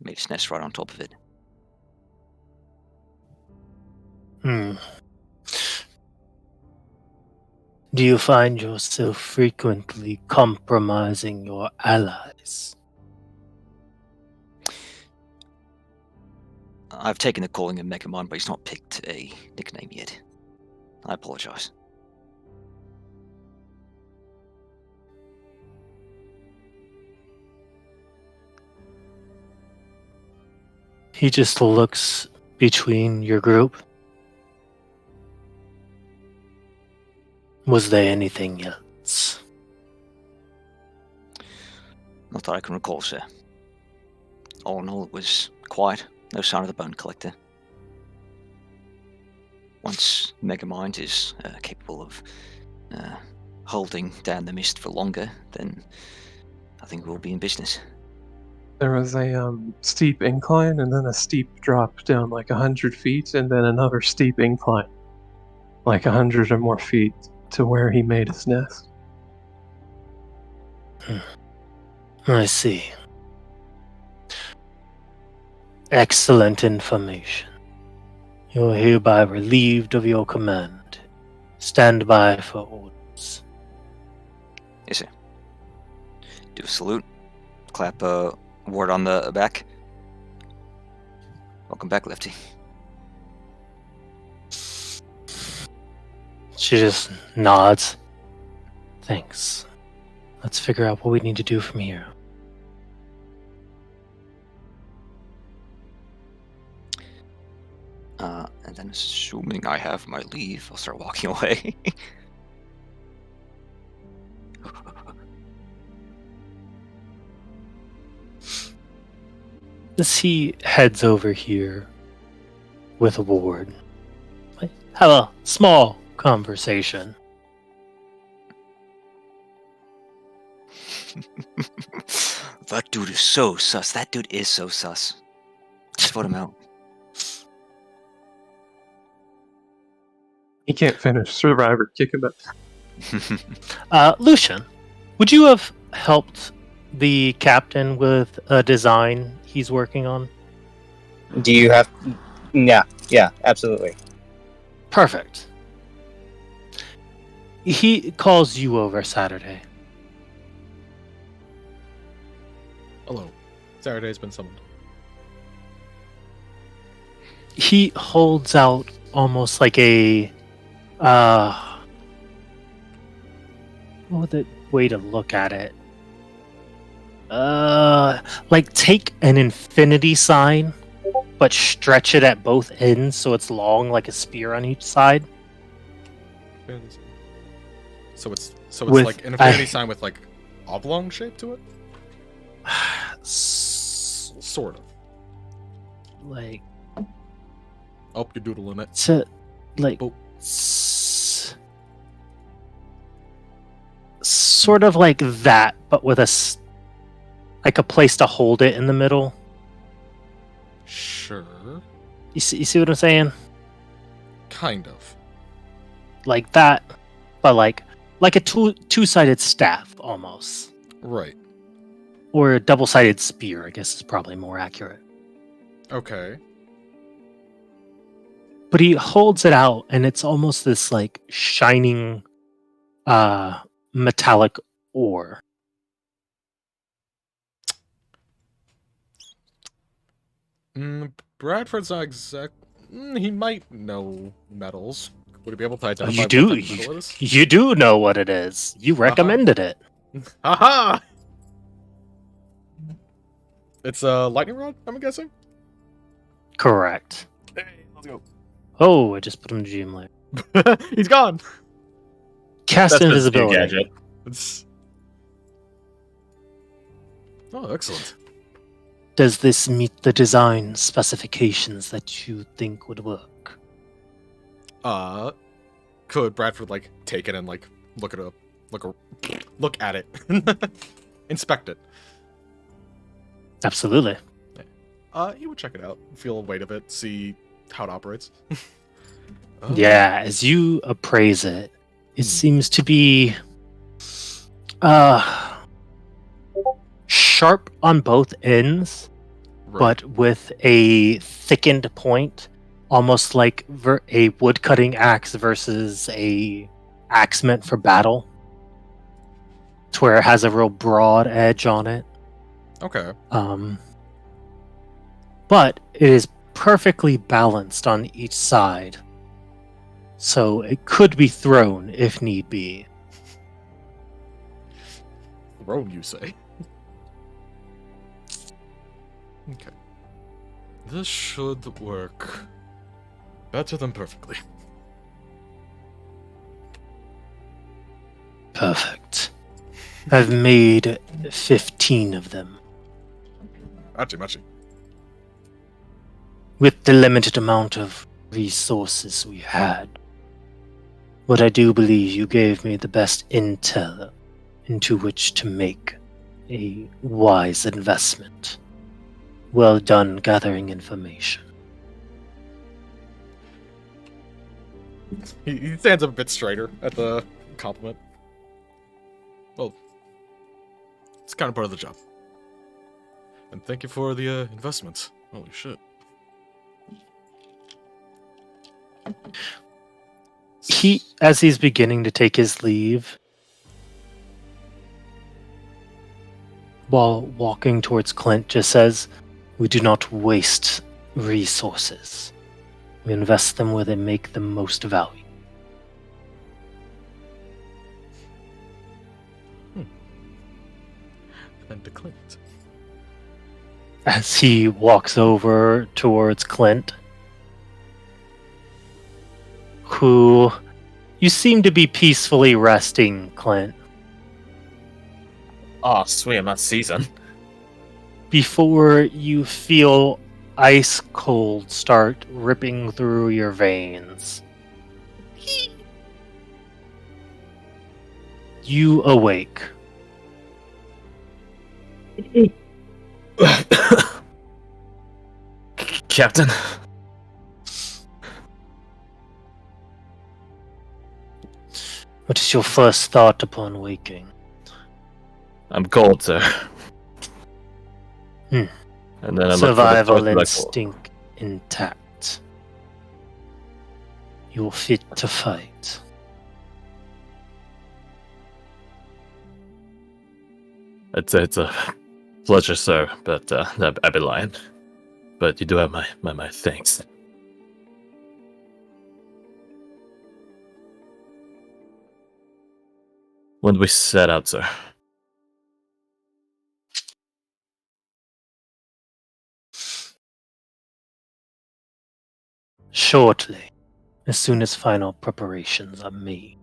Made its nest right on top of it. Do you find yourself frequently compromising your allies? I've taken to calling him Megamind, but he's not picked a nickname yet. I apologize. He just looks between your group. Was there anything else? Not that I can recall, sir. All in all, it was quiet. No sign of the Bone Collector. Once Megamind is capable of holding down the mist for longer, then I think we'll be in business. There was a steep incline and then a steep drop down like 100 feet and then another steep incline like 100 or more feet to where he made his nest. I see. Excellent information. You are hereby relieved of your command. Stand by for orders. Yes, sir. Do a salute. Clap a word on the back. Welcome back, Lefty. She just nods. Thanks. Let's figure out what we need to do from here. And then assuming I have my leave, I'll start walking away. As he heads over here with Ward, have a small conversation. That dude is so sus. That dude is so sus. Just put him out. He can't finish. Survivor, kick him out. Lucian, would you have helped the captain with a design he's working on? Do you have... Yeah, absolutely. Perfect. He calls you over Saturday. Hello. Saturday's been summoned. He holds out almost like a what would the way to look at it? Like take an infinity sign, but stretch it at both ends so it's long like a spear on each side. So it's like an infinity sign with like oblong shape to it? Sort of. Like Oh, you're doodling it. to like Oh. sort of like that, but with like a place to hold it in the middle. Sure. You see what I'm saying? Kind of. Like that, but like a two-sided staff almost, Right. or a double-sided spear. I guess is probably more accurate. Okay. But he holds it out, and it's almost this like shining, metallic ore. Bradford's not exact. He might know metals. Would he be able to identify You what do. type of metal it is? You do know what it is. You recommended it. Haha! It's a lightning rod, I'm guessing? Correct. Hey, let's go. Oh, I just put him to GM layer. He's gone! Cast That's invisibility. a gadget. Oh, excellent. Does this meet the design specifications that you think would work? Could Bradford like take it and like look it up, look at it, inspect it? Absolutely. He would check it out, feel a weight of it, see how it operates. Yeah, as you appraise it, it seems to be sharp on both ends, but with a thickened point, almost like a wood-cutting axe versus a axe meant for battle, to where it has a real broad edge on it. Okay. But it is perfectly balanced on each side, so it could be thrown if need be. Thrown, you say? Okay. This should work better than perfectly. Perfect. I've made 15 of them. Machi. With the limited amount of resources we had. But I do believe you gave me the best intel into which to make a wise investment. Well done gathering information. He stands up a bit straighter at the compliment. Well, it's kind of part of the job. And thank you for the investments. Holy shit. As he's beginning to take his leave, while walking towards Clint, just says, "We do not waste resources. We invest them where they make the most value." And to Clint. As he walks over towards Clint, who you seem to be peacefully resting, Clint, Oh, sweet, I'm not seasoned. before you feel ice cold start ripping through your veins. You awake. Captain, What is your first thought upon waking? I'm cold, sir. Hmm. And then I Survival look for the instinct intact. You're fit to fight. It's a pleasure, sir, but I've been lying. But you do have my thanks. When did we set out, sir? Shortly, as soon as final preparations are made.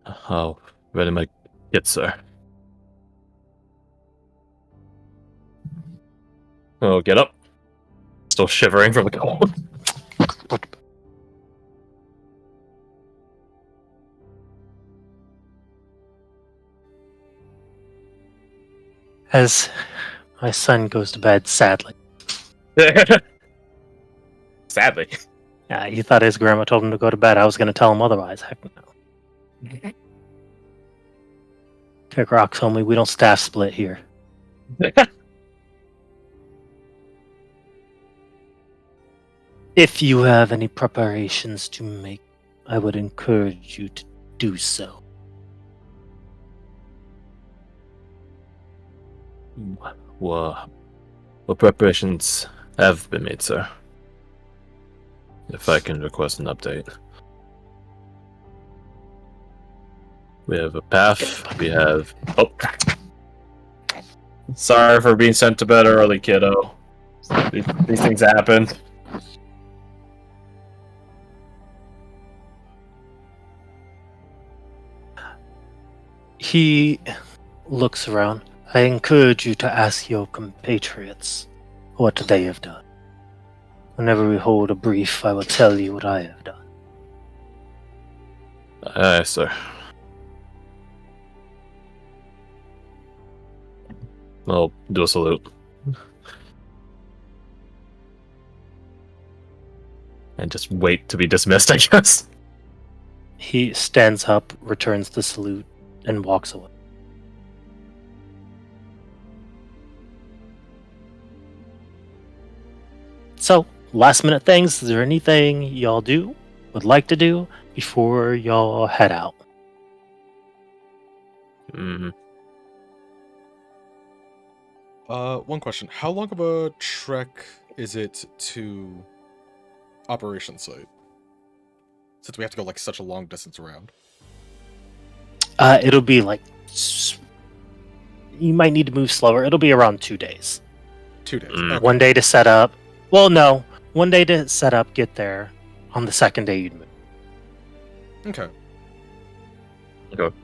How ready my kit, sir? Oh, get up. Still shivering from the cold. As my son goes to bed, sadly. Sadly. Yeah, he thought his grandma told him to go to bed. I was going to tell him otherwise. Heck no. Kick rocks, homie. We don't staff split here. If you have any preparations to make, I would encourage you to do so. Well, preparations have been made, sir. If I can request an update. We have a path, we have... Oh. Sorry for being sent to bed early, kiddo. These things happen. He looks around. I encourage you to ask your compatriots what they have done. Whenever we hold a brief, I will tell you what I have done. Aye, sir. I'll do a salute. And just wait to be dismissed, I guess. He stands up, returns the salute, and walks away. So, last minute things. Is there anything y'all would like to do before y'all head out? Mm-hmm. One question. How long of a trek is it to operation site? Since we have to go like such a long distance around. It'll be like you might need to move slower. It'll be around 2 days. 2 days. Mm. Okay. 1 day to set up. Well, no, 1 day to set up, get there. On the second day, you'd move. Okay. Okay.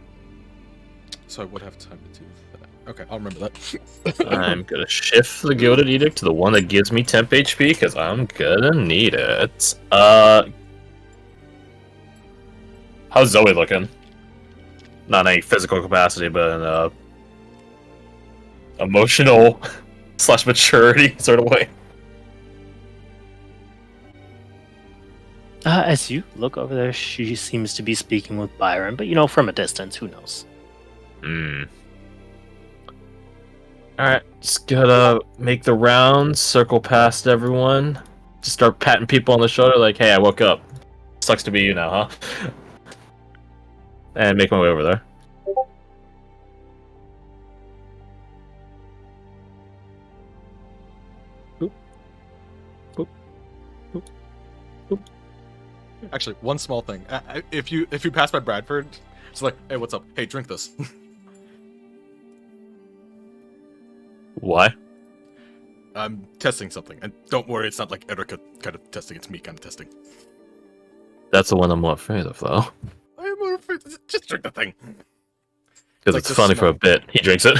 So I would have time to do that. Okay, I'll remember that. I'm gonna shift the Gilded Edict to the one that gives me temp HP because I'm gonna need it. How's Zoe looking? Not in any physical capacity, but in emotional / maturity sort of way. As you look over there, she seems to be speaking with Byron, but from a distance, who knows? Alright, just gotta make the rounds, circle past everyone, just start patting people on the shoulder like, hey, I woke up. Sucks to be you now, huh? And make my way over there. Boop. Boop. Boop. Boop. Actually, one small thing. If you pass by Bradford, it's like, hey, what's up? Hey, drink this. Why? I'm testing something, and don't worry, it's not like Erica kind of testing. It's me kind of testing. That's the one I'm more afraid of, though. I'm more afraid. Just drink the thing. Because like it's this funny for a smell. bit. He drinks it.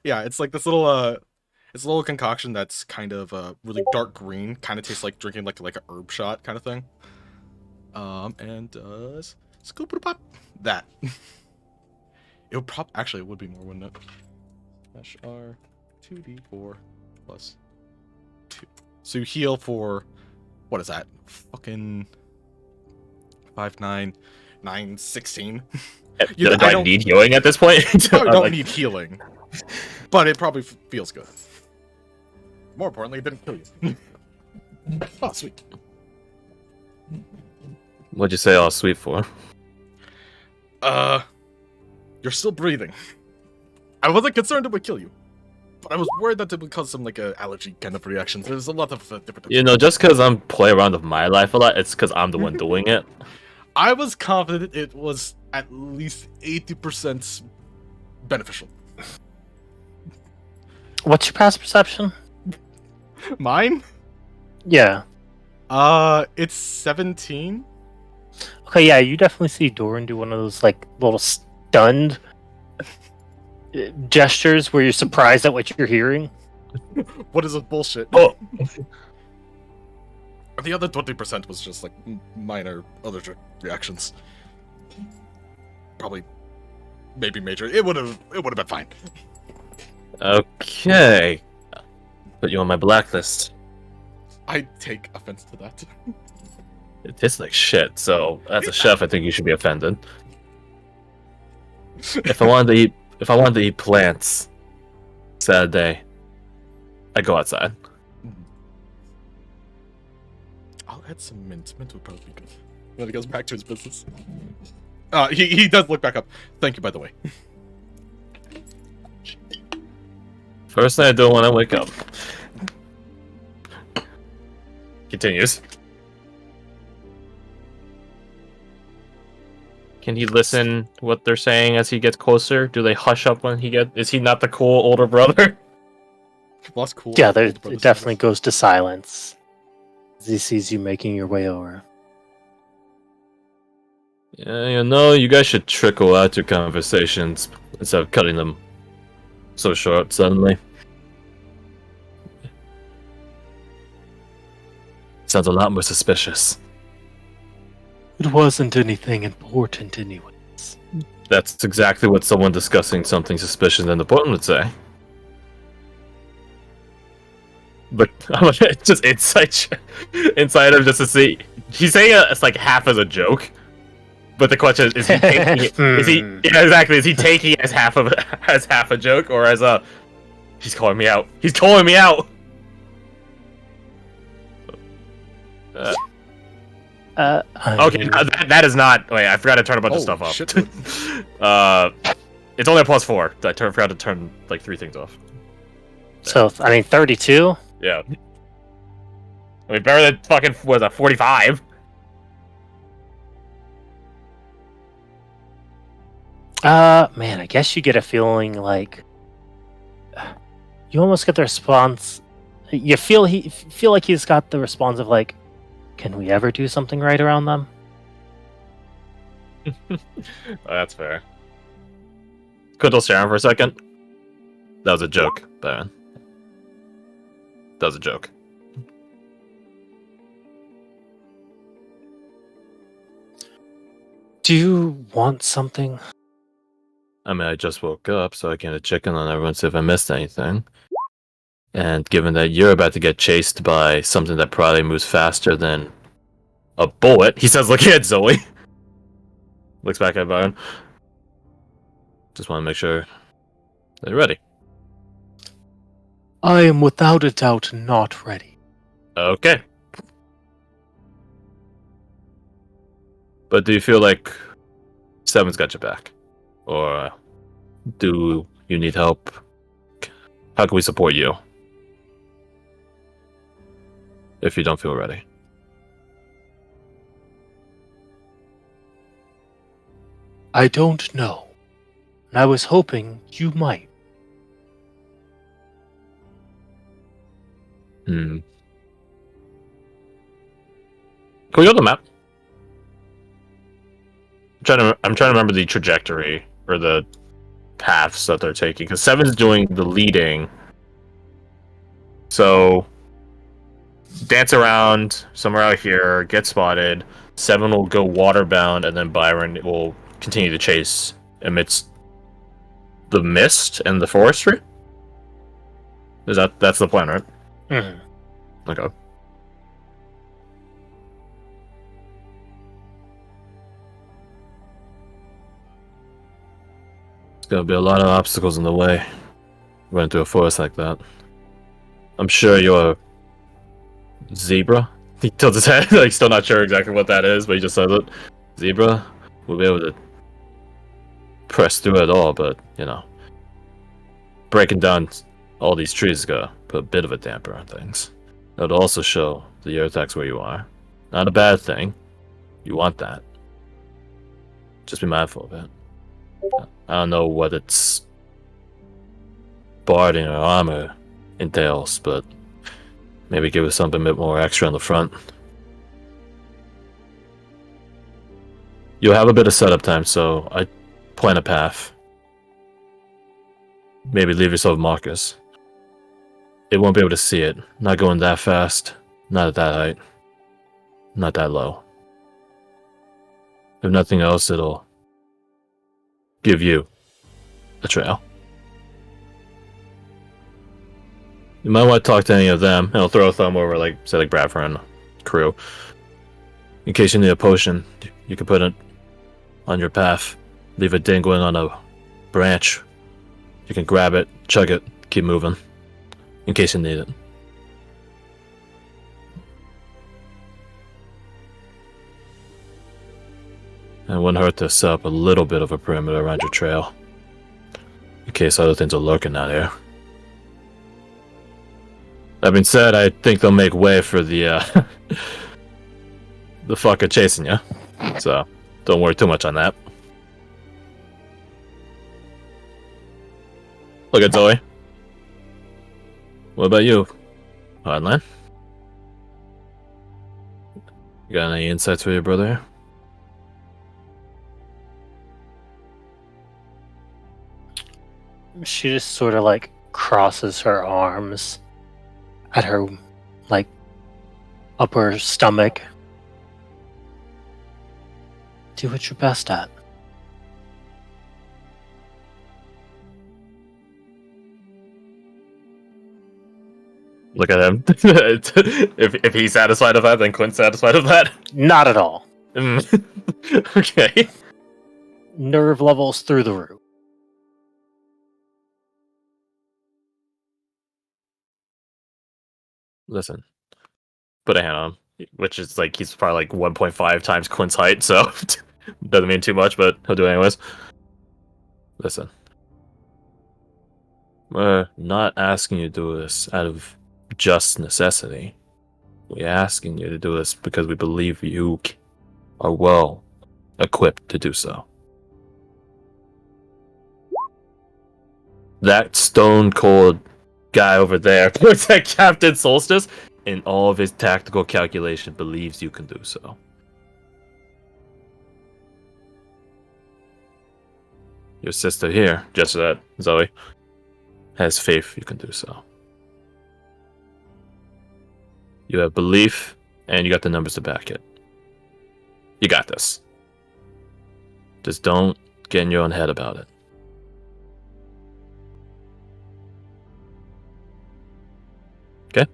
Yeah, it's like this little it's a little concoction that's kind of really dark green. Kind of tastes like drinking like a herb shot kind of thing. And scoop it pop that. It would actually it would be more, wouldn't it? Dash R 2d4 plus 2. So you heal for what is that? Fucking 5, 9, 9, 16. Do I need healing at this point? You probably don't Like, need healing, but it probably feels good. More importantly, it didn't kill you. Oh, sweet. What'd you say all sweet for? You're still breathing. I wasn't concerned it would kill you, but I was worried that it would cause some like a allergy kind of reactions. There's a lot of different. Just because I'm playing around with my life a lot, it's because I'm the one doing it. I was confident it was at least 80% beneficial. What's your past perception? Mine? Yeah. It's 17. Okay, yeah, you definitely see Doran do one of those like little stunned gestures where you're surprised at what you're hearing. What is this bullshit? Oh, The other 20% was just like minor other reactions. Probably, maybe major. It would have been fine. okay. Put you on my blacklist. I take offense to that. It tastes like shit, so as a chef, I think you should be offended. If I wanted to eat plants, Saturday, I go outside. I'll add some mint. Mint would probably be good. When he goes back to his business. He does look back up. Thank you, by the way. First thing I do when I wake up. Continues. Can he listen what they're saying as he gets closer? Do they hush up when is he not the cool older brother? Well, that's cool. Yeah, it definitely goes to silence as he sees you making your way over. Yeah, you guys should trickle out your conversations instead of cutting them so short suddenly. Sounds a lot more suspicious. It wasn't anything important anyways. That's exactly what someone discussing something suspicious and important would say. But it's just inside him just to see. He's saying it's like half as a joke. But the question is he taking it? Yeah, exactly. Is he taking it as half a joke or as a? He's calling me out. He's calling me out. Okay, that is not. Wait, I forgot to turn a bunch of stuff off. Shit. It's only a +4. I forgot to turn like 3 things off. So, I mean, 32? Yeah. I mean, better than fucking, was that 45? Man, I guess you get a feeling like you almost get the response. You feel like he's got the response of like, can we ever do something right around them? Oh, that's fair. Quintel Sharon for a second. That was a joke, Baron. That was a joke. Do you want something? I mean, I just woke up, so I can check in on everyone, see if I missed anything. And given that you're about to get chased by something that probably moves faster than a bullet, he says, looking at Zoe. Looks back at Byron. Just want to make sure they're ready. I am without a doubt not ready. Okay. But do you feel like Seven's got your back? Or do you need help? How can we support you? If you don't feel ready. I don't know. And I was hoping you might. Can we go to the map? I'm trying to remember the trajectory or the paths that they're taking, because Seven's doing the leading. So dance around somewhere out here, get spotted. Seven will go waterbound, and then Byron will continue to chase amidst the mist and the forestry. That's the plan, right? Mm-hmm. Okay. There's gonna be a lot of obstacles in the way. Running through a forest like that. I'm sure your zebra. He tilts his head, like still not sure exactly what that is, but he just says it. Zebra will be able to press through it all, but you know, breaking down all these trees is gonna put a bit of a damper on things. It would also show the air attacks where you are. Not a bad thing. You want that. Just be mindful of it. I don't know what its barding or armor entails, but maybe give us something a bit more extra on the front. You'll have a bit of setup time, so I plan a path. Maybe leave yourself Marcus. It won't be able to see it. Not going that fast. Not at that height. Not that low. If nothing else, it'll give you a trail. You might want to talk to any of them, and I'll throw a thumb over, like, say, like Bradford and crew. In case you need a potion, you can put it on your path. Leave it dangling on a branch. You can grab it, chug it, keep moving. In case you need it. And it wouldn't hurt to set up a little bit of a perimeter around your trail. In case other things are lurking out here. That being said, I think they'll make way for the the fucker chasing you. So, don't worry too much on that. Look at Zoe. What about you, Hardline? You got any insights for your brother? She just sort of like crosses her arms at her like upper stomach. Do what you're best at. Look at him. if he's satisfied with that, then Clint's satisfied with that. Not at all. Okay. Nerve levels through the roof. Listen. Put a hand on him. which is like he's probably like 1.5 times Quinn's height, so doesn't mean too much, but he'll do it anyways. Listen, we're not asking you to do this out of just necessity. We're asking you to do this because we believe you are well equipped to do so. That stone cold guy over there, looks like Captain Solstice, in all of his tactical calculation, believes you can do so. Your sister here, just that, Zoe, has faith you can do so. You have belief, and you got the numbers to back it. You got this. Just don't get in your own head about it. Okay?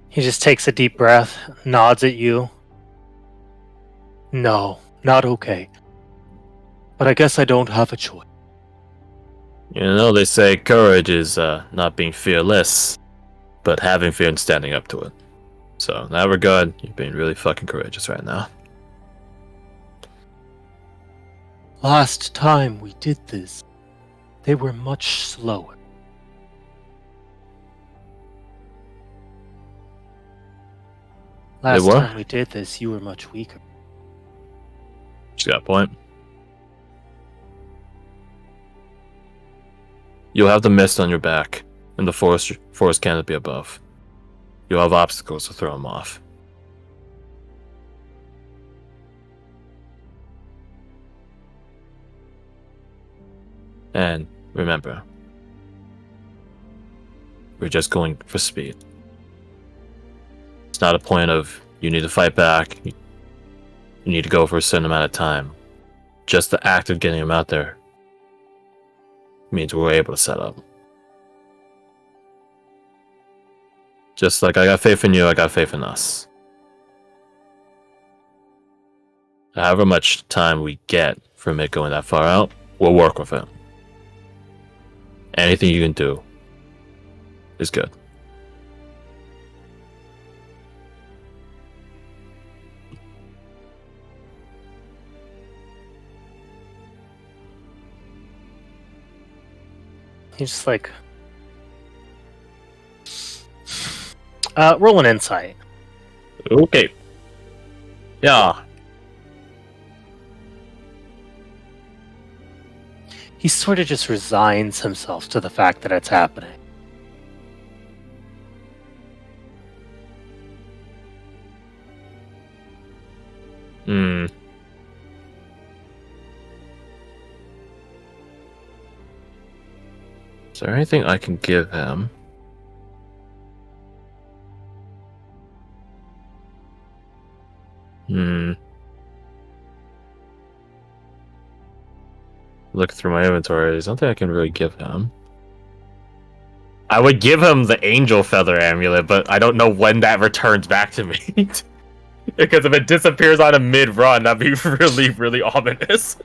He just takes a deep breath, nods at you. No, not okay. But I guess I don't have a choice. You know, they say courage is not being fearless, but having fear and standing up to it. So, in that regard, you're being really fucking courageous right now. Last time we did this, they were much slower. Last were? time we did this, you were much weaker. She's got a point. You'll have the mist on your back, and the forest canopy above. You'll have obstacles to throw them off. And remember, we're just going for speed. It's not a point of you need to fight back, you need to go for a certain amount of time. Just the act of getting them out there means we're able to set up. Just like I got faith in you, I got faith in us. However much time we get from it going that far out, we'll work with it. Anything you can do is good. He's just like, roll an insight. Okay. Yeah. He sort of just resigns himself to the fact that it's happening. Hmm. Is there anything I can give him? Look through my inventory. There's nothing I can really give him. I would give him the angel feather amulet, but I don't know when that returns back to me. Because if it disappears on a mid-run, that'd be really, really ominous.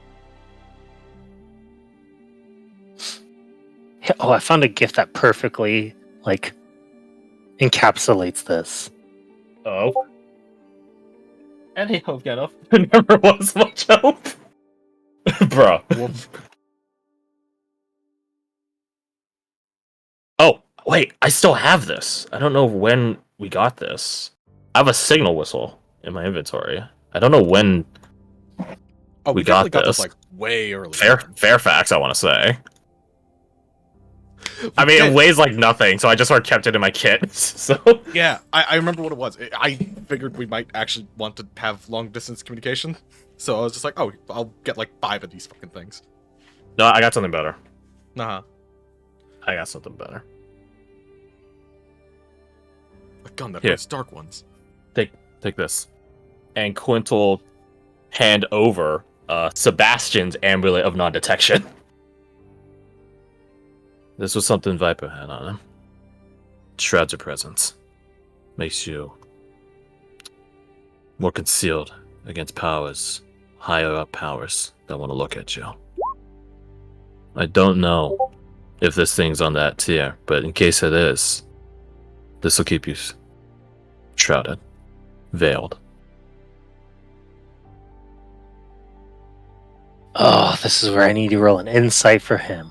Oh, I found a gift that perfectly, like, encapsulates this. Oh. Any hope, Gandalf? There never was much hope. Bruh. Oh, wait, I still have this. I don't know when we got this. I have a signal whistle in my inventory. I don't know when we got got this. like way early. Fairfax, I want to say. I mean, it weighs like nothing, so I just sort of kept it in my kit. So Yeah, I remember what it was. I figured we might actually want to have long distance communication, so I was just like, oh, I'll get like 5 of these fucking things. no, I got something better. Uh-huh. I got something better. A gun that Here. puts dark ones. Take this. And Quint will hand over Sebastian's amulet of non-detection. This was something Viper had on him. Shrouds your presence. Makes you more concealed against powers, higher up powers that want to look at you. I don't know if this thing's on that tier, but in case it is, This will keep you shrouded, veiled. Oh, this is where I need to roll an insight for him.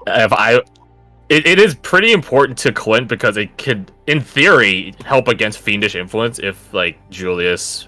It is pretty important to Clint because it could, in theory, help against fiendish influence if like Julius